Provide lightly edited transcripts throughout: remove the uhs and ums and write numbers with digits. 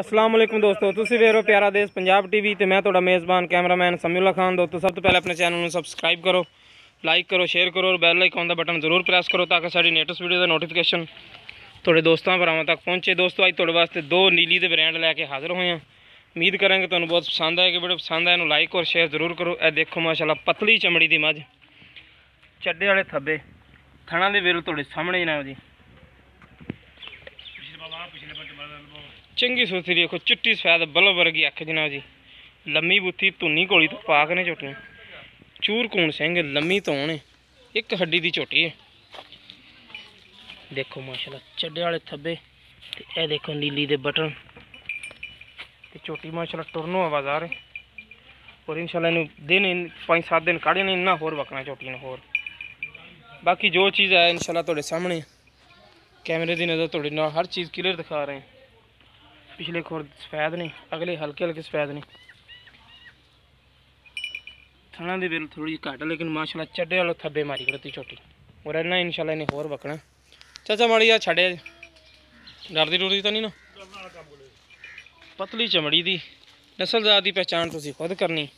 अस्सलाम वालेकुम दोस्तों, तुसीं वेख रहे हो प्यारा देश पंजाब टीवी ते मैं तुहाडा मेज़बान कैमरामैन समीउल्लाह खान। दोस्तों सब तो पहले अपने चैनल को सबसक्राइब करो, लाइक करो, शेयर करो और बैल आइकन का बटन जरूर प्रेस करो ताकि साडी लेटेस्ट वीडियो का नोटिफिकेशन तुहाडे दोस्तों भरावां तक पहुँचे। दोस्तों अज तुहाडे वास्ते दो नीली दे ब्रांड लैके हाज़र होए हैं। उम्मीद करेंगे तुहानूं बहुत पसंद आएगी। वीडियो पसंद आए लाइक और शेयर जरूर करो। यह देखो माशाल्लाह पतली चमड़ी की मझ, चड्डे वाले थब्बे, थणा दे वेल तुहाडे सामने जनाब जी। चंगी सुथरी देखो, चिट्टी सफैद बल्ब वर्गी अख जनाब जी। लम्मी बुत्थी, धुनी घोली तो पाक ने झोटियां, चूर कूण सिंह, लम्मी तोण, एक हड्डी की झोटी है। देखो माशाल्लाह चड्डे वाले थब्बे, ए देखो नीली दे बटन, झोटी माशाल्लाह टुरनो आवाज़ आ रहे। और इंशाल्लाह इन्हूं दिन 5-7 दिन काढ़े ने, इन्ना होर वकना झोटी ने होर। बाकी जो चीज़ है इंशाल्लाह तुहाडे सामने कैमरे की नज़र तुहाडे नाल हर चीज़ क्लियर दिखा रहे हैं। पिछले खोर सफेद ने, अगले हल्के हल्के सफेद ने, थणा दे वेल थोड़ी घट, लेकिन माशाल्लाह चड्डे वालों थब्बे मारी खड़ती छोटी। और इन्ना इंशाल्लाह इन्हें होर वकना। चाचा माड़ी आ छड़े, डरदी डुरदी तो नहीं ना। पतली चमड़ी दी नस्लजात की पहचान तुसीं खुद करनी।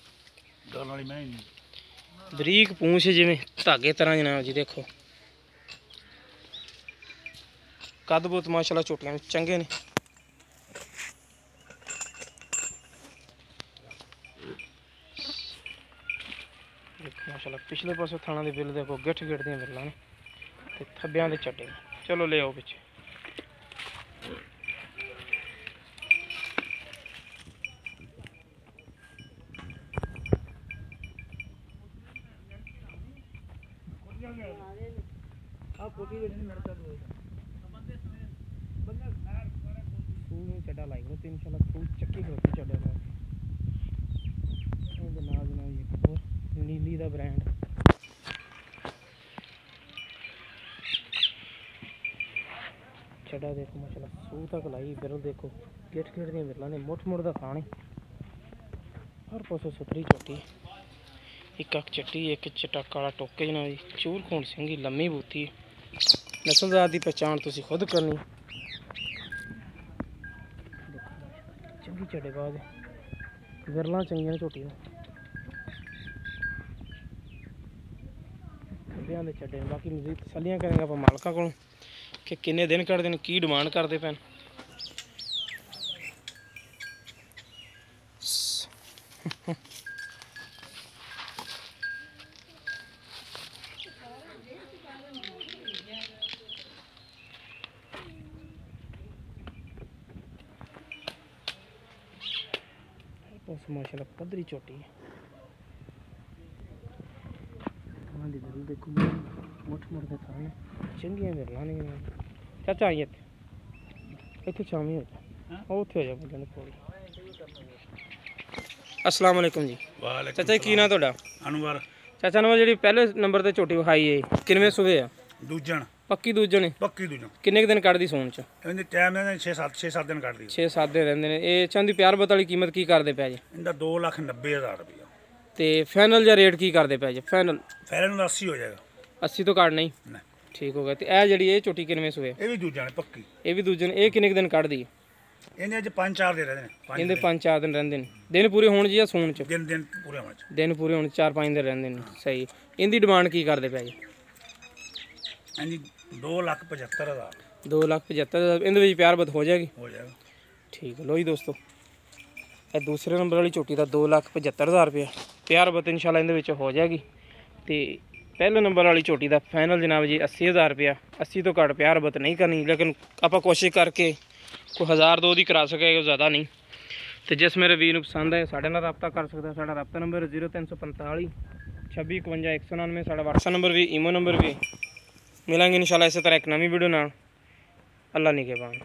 बरीक पूंछ जिवें धागे तरह जनाब जी। देखो कद बुत माशाल्लाह झोटियां चंगे ने। माशाल्लाह पिछले पासों थाना के बिल देखो, गिठ गिठ दी बिल्लां ने ते थब्बियां दे चट्टे। चलो ले आओ पिछे। चड्डा लाई खड़ोती इंशाल्लाह, सूल चक्की खड़ोती चड्डे जनाब जनाब। नीली दा ब्रांड चड्डा देखो माशाल्लाह, सूह तक लाई। बिरल देखो गिठ गिठ दी बिरलां ने, मुठ मुठ दा खाने, हर पासों सुथरी झोटी, एक अख चिट्टी, एक चिट्टा काला टोके जनाब जी। चूर खून सिंगी, लम्मी बूथी, नस्लजात की पहचान तुसीं खुद करनी। चंगी चड्डेबाज, विरलां चंगियां झोटियां, थब्बियां दे चड्डे। बाकी मजीद तसल्लियां करेंगे आप मालकां कोलों कि किन्ने दिन कढ़दे ने, की डिमांड करते पैन। माशाल्लाह पद्धरी चोटी है। देखो मुठ मुठ के थाने चंगियां बिरलां ने। चाचा आई इत्थे शामी हो जा, उत्थे हो जा बंदे कोल। अस्सलाम वालेकुम जी। चाचा की नाम तुहाडा? अनवर। चाचा नंबर जी पहले नंबर ते झोटी विखाई है किनवे सूबे आ? दूजन। पक्की दूजन? पक्की दूजन। किन्ने दिन कढ़दी सून च? इहदे टाइम ने 6-7 दिन कढ़दी। 6-7 दिन रहंदे ने। ये चंदी प्यार बत वाली कीमत की करदे पै जी? इहदा 2,90,000 रुपया। ते फाइनल जा रेट की करदे पै जी? फाइनल 80 हो जाएगा। 80 तो घट नहीं? ठीक हो गया। तो यह जी झोटी किनवे सूबे? ये भी दूजन है पक्की। ये भी दूजन। ये किन्ने दिन कढ़दी? इन्हें अज 5-4 दिन रहंदे ने। इहदे 5-4 दिन रहंदे ने। दिन पूरे होण जी या सून च? दिन पूरे होने च। दिन पूरे होने 4-5 दिन रहंदे ने। सही। इनकी डिमांड की करदे पै जी? इहदी 2,75,000। 2,75,000 इहदे विच प्यार बत हो जाएगी? हो जाएगा। ठीक है। लो जी दोस्तों, यह दूसरे नंबर वाली झोटी का 2,75,000 रुपया प्यार बत इंशाल्लाह इहदे विच हो जाएगी। तो पहले नंबर वाली झोटी का फाइनल जनाब जी 80,000 रुपया। 80 तो घट प्यार बत नहीं करनी, लेकिन आप कोशिश करके कोई 1,000-2 की करा सके, ज़्यादा नहीं। तो जिस मेरे वीर पसंद है साढ़े नाल रब्ता कर सकता है। साढ़ा रब्ता नंबर 0345 26 51 199। साढ़ा व्हाट्सएप नंबर भी, ईमो नंबर भी। मिलेंगे इंशाल्लाह इसी तरह एक नवी वीडियो नाल। अल्लाह निगहबान।